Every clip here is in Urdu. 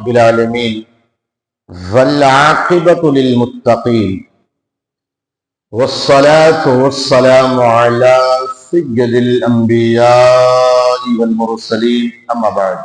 بالعالمین والعاقبۃ للمتقین والصلاة والسلام على سید الانبیاء والمرسلین اما بعد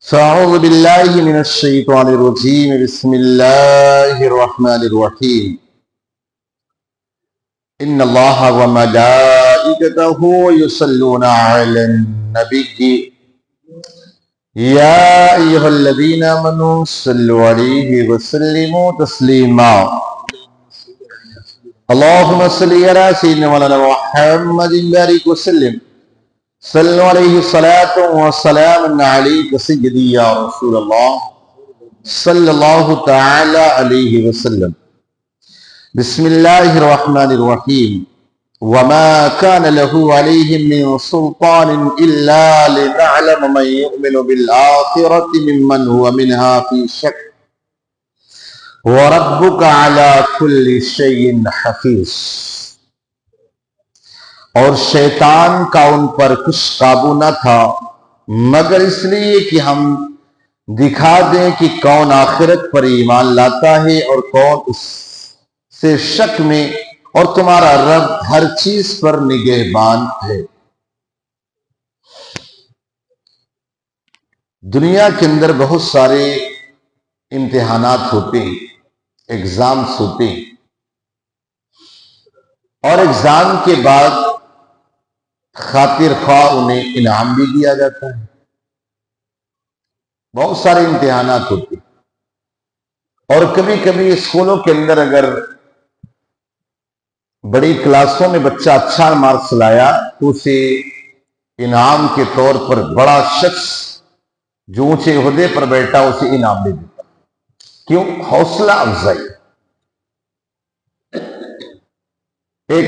فاعوذ باللہ من الشیطان الرجیم بسم اللہ الرحمن الرحیم ان اللہ وملائکتہ یصلون علی النبی یا ایہا الذین آمنوا صلوا علیہ وسلموا تسلیما اللہم صلی علی سیدنا مولانا محمد بارک وسلم صلو علیہ الصلاۃ والسلام علیک سیدی یا رسول اللہ صلی اللہ تعالی علیہ وسلم بسم اللہ الرحمن الرحیم وما كان له عليهم من سلطان إلا لنعلم من يؤمن بالآخرة ممن هو منها في شك وَرَبُّكَ عَلَى كُلِّ شَيْءٍ حَفِيظٌ۔ اور شیطان کا ان پر کچھ قابو نہ تھا مگر اس لیے کہ ہم دکھا دیں کہ کون آخرت پر ایمان لاتا ہے اور کون اس سے شک میں، اور تمہارا رب ہر چیز پر نگہبان ہے۔ دنیا کے اندر بہت سارے امتحانات ہوتے ہیں، ایگزامز ہوتے ہیں، اور ایگزام کے بعد خاطر خواہ انہیں انعام بھی دیا جاتا ہے۔ بہت سارے امتحانات ہوتے ہیں، اور کبھی کبھی اسکولوں کے اندر اگر بڑی کلاسوں میں بچہ اچھا مارکس لایا تو اسے انعام کے طور پر بڑا شخص جو اونچے عہدے پر بیٹھا اسے انعام دے دیتا۔ کیوں؟ حوصلہ افزائی۔ ایک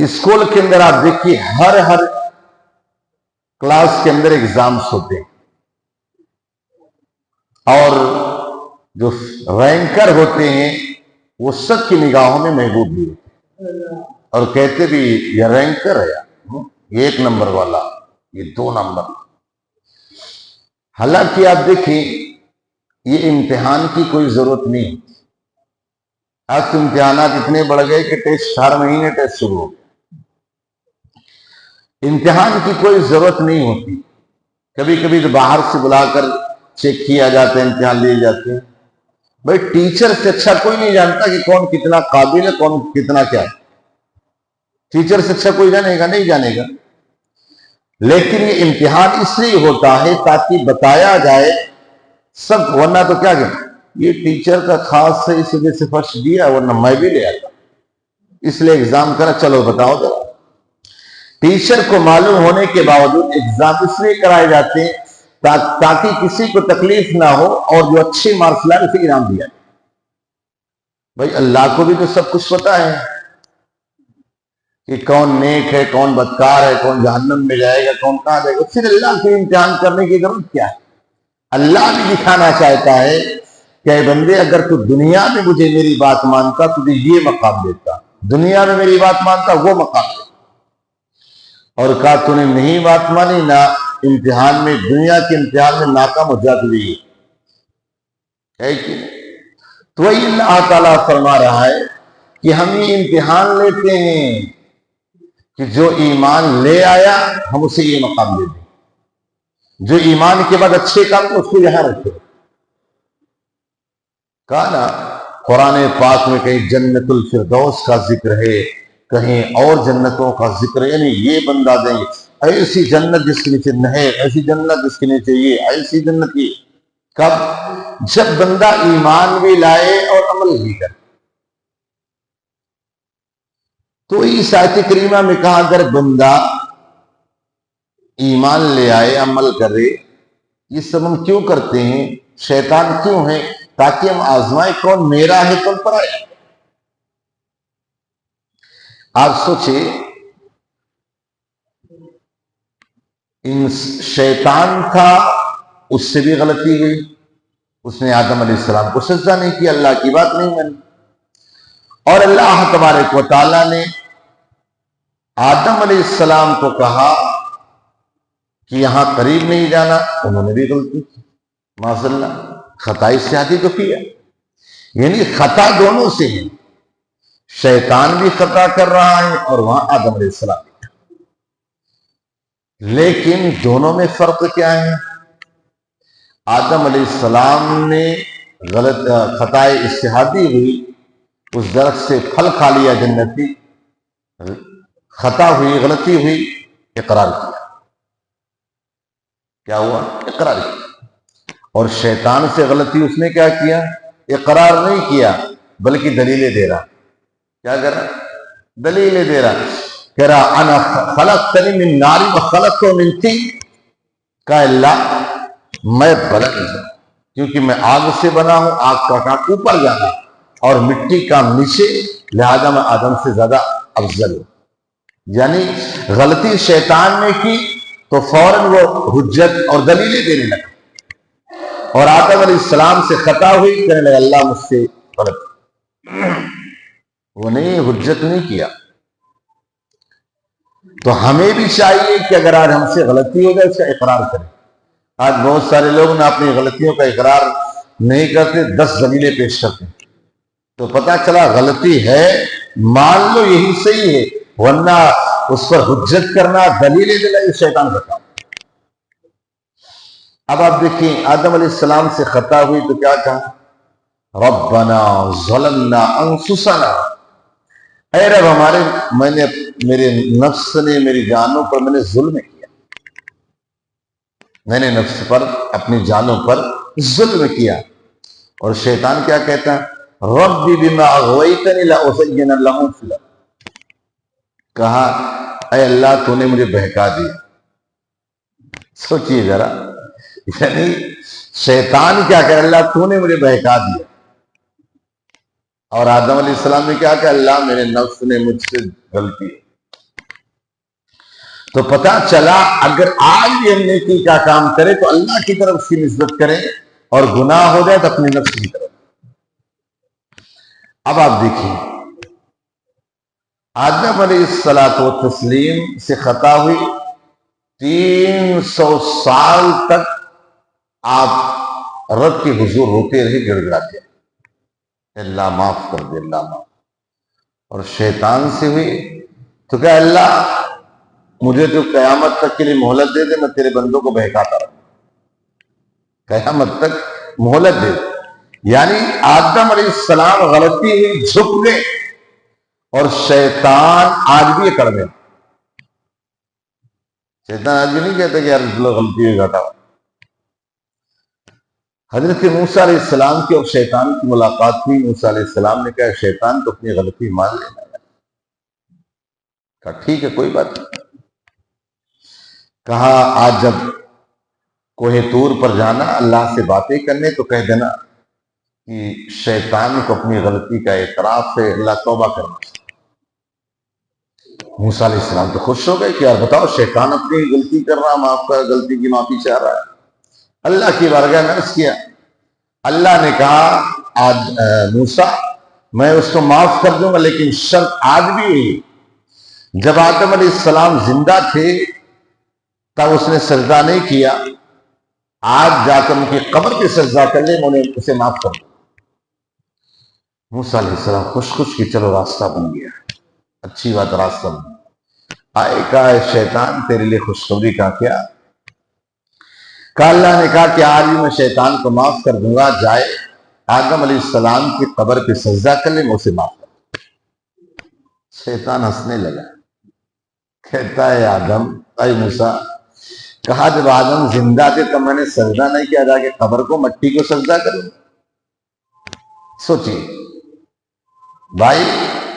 اسکول کے اندر آپ دیکھیے ہر کلاس کے اندر ایگزامز ہوتے ہیں، اور جو رینکر ہوتے ہیں وہ سب کی نگاہوں میں محبوب بھی ہوتے ہیں، اور کہتے بھی یہ رینکر ہے، یہ 1 نمبر والا، یہ 2 نمبر۔ حالانکہ آپ دیکھیں یہ امتحان کی کوئی ضرورت نہیں۔ آج تو امتحانات اتنے بڑھ گئے کہ ٹیسٹ ہر مہینے ٹیسٹ شروع ہو گئے۔ امتحان کی کوئی ضرورت نہیں ہوتی۔ کبھی کبھی تو باہر سے بلا کر چیک کیا جاتا ہے، امتحان لیے جاتے ہیں۔ بھائی ٹیچر سے اچھا کوئی نہیں جانتا کہ کون کتنا قابل ہے، کون کتنا کیا ہے۔ ٹیچر سے اچھا کوئی جانے گا؟ نہیں جانے گا۔ لیکن یہ امتحان اس لیے ہوتا ہے تاکہ بتایا جائے سب، ورنہ تو کیا کہ یہ ٹیچر کا خاص ہے اس وجہ سے فرسٹ دیا، ورنہ میں بھی لے آتا، اس لیے ایگزام کرا۔ چلو بتاؤ تو ٹیچر کو معلوم ہونے کے باوجود ایگزام اس لیے کرائے جاتے ہیں تاکہ کسی کو تکلیف نہ ہو، اور جو اچھے مارکس لائے اسے انعام دیا جائے۔ بھائی اللہ کو بھی تو سب کچھ پتا ہے کہ کون نیک ہے، کون بدکار ہے، کون جہنم میں جائے گا، کون کہاں جائے گا۔ پھر اللہ سے امتحان کرنے کی ضرورت کیا ہے؟ اللہ بھی دکھانا چاہتا ہے کہ اے بندے اگر تو دنیا میں مجھے میری بات مانتا تجھے یہ مقام دیتا، دنیا میں میری بات مانتا وہ مقام دیتا، اور کہا تو نے نہیں بات مانی، نہ امتحان میں، دنیا کے امتحان میں ناکام ہو جاتی ہوئی ہے کہ تو وہی اللہ تعالیٰ فرما رہا ہے کہ ہم یہ امتحان لیتے ہیں کہ جو ایمان لے آیا ہم اسے یہ مقام دے دیں، جو ایمان کے بعد اچھے کام کو اس کو یہاں رکھے۔ کہا نا قرآن پاک میں کہیں جنت الفردوس کا ذکر ہے، کہیں اور جنتوں کا ذکر ہے، یعنی یہ بندہ دیں گے ایسی جنت جس کے نیچے نہر، ایسی جنت جس کے نیچے یہ، ایسی جنت یہ۔ کب؟ جب بندہ ایمان بھی لائے اور عمل بھی کرے۔ تو اس آیت کریمہ میں کہا اگر بندہ ایمان لے آئے، عمل کرے، یہ سب ہم کیوں کرتے ہیں؟ شیطان کیوں ہے؟ تاکہ ہم آزمائے کون میرا ہے کون پر آئے۔ آپ سوچے شیطان تھا، اس سے بھی غلطی ہوئی، اس نے آدم علیہ السلام کو سجدہ نہیں کیا، اللہ کی بات نہیں مانی، اور اللہ تبارک و تعالیٰ نے آدم علیہ السلام کو کہا کہ یہاں قریب نہیں جانا، انہوں نے بھی غلطی کی۔ ماشاء اللہ خطائی سیاحتی تو کیا، یعنی خطا دونوں سے ہے، شیطان بھی خطا کر رہا ہے اور وہاں آدم علیہ السلام بھی، لیکن دونوں میں فرق کیا ہے؟ آدم علیہ السلام نے غلط خطائے اجتہادی ہوئی، اس درخت سے پھل کھا لیا جنتی، خطا ہوئی، غلطی ہوئی، اقرار کیا، کیا ہوا؟ اقرار کیا۔ اور شیطان سے غلطی اس نے کیا کیا؟ اقرار نہیں کیا بلکہ دلیلیں دے رہا۔ کیا کر رہا؟ دلیلیں دے رہا، کہہ رہا انا خلقتنی من نار وخلقتہ من طین، کہ اللہ میں بلند ہوں کیونکہ میں آگ سے بنا ہوں، آگ کا کام اوپر جانا اور مٹی کا نیچے، لہذا میں آدم سے زیادہ افضل ہوں۔ یعنی غلطی شیطان نے کی تو فوراً وہ حجت اور دلیلیں دینے لگا، اور آدم علیہ السلام سے خطا ہوئی، کہنے لگا اللہ مجھ سے غلط، وہ نہیں حجت نہیں کیا۔ تو ہمیں بھی چاہیے کہ اگر آج ہم سے غلطی ہو جائے اس کا اقرار کریں۔ آج بہت سارے لوگ نا اپنی غلطیوں کا اقرار نہیں کرتے، 10 دلیلیں پیش کرتے ہیں، تو پتہ چلا غلطی ہے، مان لو یہی صحیح ہے، ورنہ اس پر حجت کرنا، دلیلیں دینا، یہ شیطان کا کام۔ اب آپ دیکھیں آدم علیہ السلام سے خطا ہوئی تو کیا کہا؟ ربنا ظلمنا انفسنا، اے رب ہمارے، میرے نفس نے، میری جانوں پر میں نے ظلم کیا، میں نے نفس پر، اپنی جانوں پر ظلم کیا۔ اور شیطان کیا کہتا ہے؟ ربی بما اغویتنی لأزینن لہم فی الارض، کہا اے اللہ تو نے مجھے بہکا دیا۔ سوچئے ذرا، یعنی شیطان کیا کہ اللہ تو نے مجھے بہکا دیا، اور آدم علیہ السلام نے کیا کہ اللہ میرے نفس نے مجھ سے غلطی ہے۔ تو پتہ چلا اگر آج بھی ہم نیکی کا کام کرے تو اللہ کی طرف سے نسبت کریں، اور گناہ ہو جائے تو اپنی نفس کی طرف۔ اب آپ دیکھیں آدم علیہ السلام سے خطا ہوئی، 300 سال تک آپ رب کے حضور روتے رہے، گڑ گڑاتے، اللہ معاف کر دے، اللہ معاف۔ اور شیطان سے ہوئی تو کیا اللہ مجھے تو قیامت تک کے لیے مہلت دے دے، میں تیرے بندوں کو بہکاتا رہوں، قیامت تک مہلت دے دے۔ یعنی آدم علیہ السلام غلطی ہوئی، جھک گئے، اور شیطان آج بھی یہ کر گئے۔ شیطان آج بھی نہیں کہتا کہ یار غلطی ہوئی گھٹا۔ حضرت موسیٰ علیہ السلام کی اور شیطان کی ملاقات ہوئی، موسیٰ علیہ السلام نے کہا شیطان تو اپنی غلطی مان لینا ہے، کہا ٹھیک ہے کوئی بات نہیں۔ کہا آج جب کوہ طور پر جانا اللہ سے باتیں کرنے تو کہہ دینا کہ شیطان کو اپنی غلطی کا اعتراف ہے، اللہ توبہ کرنا۔ موسیٰ علیہ السلام تو خوش ہو گئے کہ یار بتاؤ شیطان اپنی غلطی کر رہا، معاف کر، غلطی کی معافی چاہ رہا ہے۔ اللہ کی بارگاہ میں عرض کیا، اللہ نے کہا آج موسیٰ میں اس کو معاف کر دوں گا، لیکن شرط آج بھی ہے، جب آدم علیہ السلام زندہ تھے تب اس نے سجدہ نہیں کیا، آج جا کر ان کی قبر پہ سجدہ کر لے، میں انہیں اسے معاف کر دوں۔ موسیٰ علیہ السلام خوش خوش کہ چلو راستہ بن گیا، اچھی بات، راستہ بن گیا۔ آئے کہا شیطان تیرے لیے خوشخبری کا کیا؟ کہا اللہ نے کہا کہ آج بھی میں شیطان کو معاف کر دوں گا، جائے آدم علیہ السلام کی قبر پہ سجدہ کر لے، میں اسے معاف کر دوں۔ شیطان ہنسنے لگا، کہتا ہے آدم، اے موسیٰ، کہا جب آدم زندہ تھے تو میں نے سجدہ نہیں کیا، جا کے قبر کو، مٹی کو سجدہ کروں؟ سوچیے بھائی،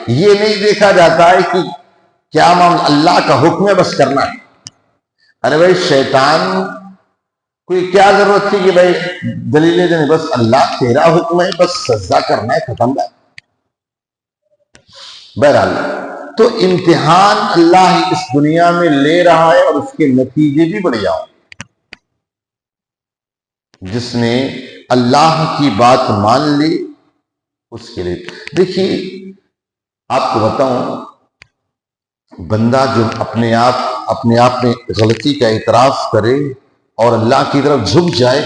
یہ نہیں دیکھا جاتا ہے کہ کیا معاملہ، اللہ کا حکم ہے بس کرنا ہے۔ ارے بھائی شیطان کوئی کیا ضرورت تھی کہ بھائی دلیلیں دینے، بس اللہ تیرا حکم ہے، بس سجدہ کرنا ہے، ختم ہے۔ بہرحال تو امتحان اللہ اس دنیا میں لے رہا ہے، اور اس کے نتیجے بھی بڑھیا ہوں۔ جس نے اللہ کی بات مان لی اس کے لیے دیکھیے، آپ کو بتاؤں، بندہ جو اپنے آپ میں غلطی کا اعتراف کرے اور اللہ کی طرف جھک جائے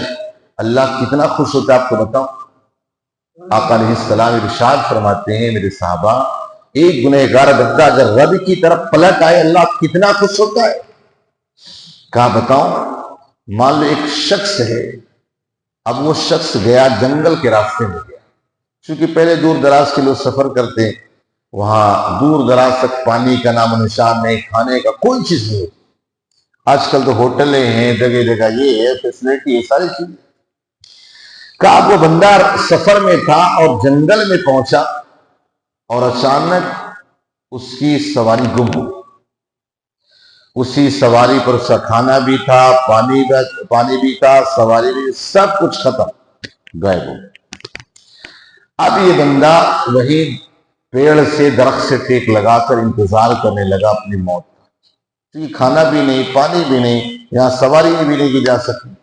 اللہ کتنا خوش ہوتا ہے آپ کو بتاؤں؟ آقا علیہ السلام ارشاد فرماتے ہیں میرے صحابہ، ایک گنہگار بندہ اگر رب کی طرف پلٹ آئے اللہ کتنا خوش ہوتا ہے۔ کہا بتاؤں؟ مان لو ایک شخص ہے، اب وہ شخص گیا جنگل کے راستے میں گیا، چونکہ پہلے دور دراز کے لوگ سفر کرتے ہیں، وہاں دور دراز تک پانی کا نام و نشان نہیں، کھانے کا کوئی چیز نہیں ہوتی۔ آج کل تو ہوٹلیں ہیں، جگہ جگہ یہ ہے، فیسلٹی ہے، ساری چیزیں۔ کہا وہ بندہ سفر میں تھا اور جنگل میں پہنچا اور اچانک اس کی سواری گم ہو گئی۔ اسی سواری پر اس کا کھانا بھی تھا، پانی بھی تھا، سواری بھی، سب کچھ ختم، غائب ہو گیا۔ اب یہ بندہ وہی پیڑ سے درخت سے ٹیک لگا کر انتظار کرنے لگا اپنی موت کا، کیونکہ کھانا بھی نہیں، پانی بھی نہیں، یہاں سواری بھی نہیں کی جا سکی۔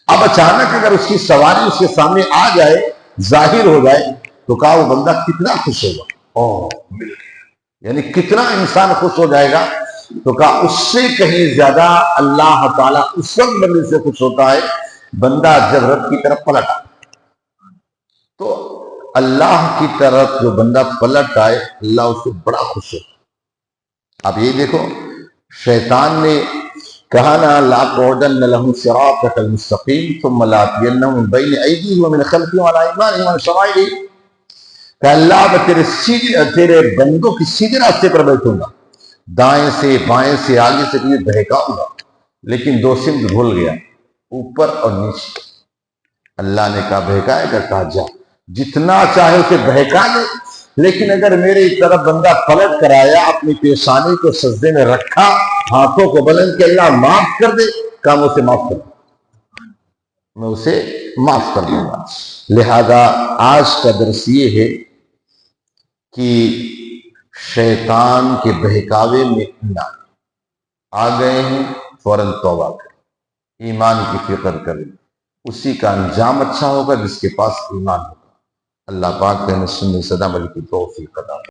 اب اچانک اگر اس کی سواری اس کے سامنے آ جائے، ظاہر ہو جائے، تو کہا وہ بندہ کتنا خوش ہوگا، مل گیا، یعنی کتنا انسان خوش ہو جائے گا۔ تو کہا اس سے کہیں زیادہ اللہ تعالیٰ اس وقت بندے سے خوش ہوتا ہے بندہ جب رب کی طرف پلٹ آئے۔ تو اللہ کی طرف جو بندہ پلٹ آئے اللہ اس سے بڑا خوش ہوتا۔ اب یہ دیکھو، شیطان نے کہا نا لَأَقْعُدَنَّ لَهُمْ صِرَاطَكَ الْمُسْتَقِيمَ ثُمَّ لَآتِيَنَّهُمْ مِنْ بَيْنِ أَيْدِيهِمْ وَمِنْ خَلْفِهِمْ وَعَنْ أَيْمَانِهِمْ وَعَنْ شَمَائِلِهِمْ کہ اللہ میں تیرے بندوں کی سیدھے راستے پر بیٹھوں گا، دائیں سے بائیں سے آگے سے تجھے بہکاؤں گا، لیکن دو سمت بھول گیا، اوپر اور نیچے۔ اللہ نے کہا بہکائے گا، کہا جا، جتنا چاہے اسے بہکا لے، لیکن اگر میری طرف بندہ پلٹ کر آیا، اپنی پیشانی کو سجدے میں رکھا، ہاتھوں کو بلند کہ اللہ معاف کر دے، کہا میں اسے معاف کر دوں، میں اسے معاف کر دوں گا۔ لہذا آج کا درس یہ ہے کہ شیطان کے بہکاوے میں نہ آ گئے ہیں، فوراً توبہ کریں، ایمان کی فکر کریں، اسی کا انجام اچھا ہوگا جس کے پاس ایمان ہوگا۔ اللہ پاک ہمیں سننے صدا عمل کی توفیق عطا فرمائے۔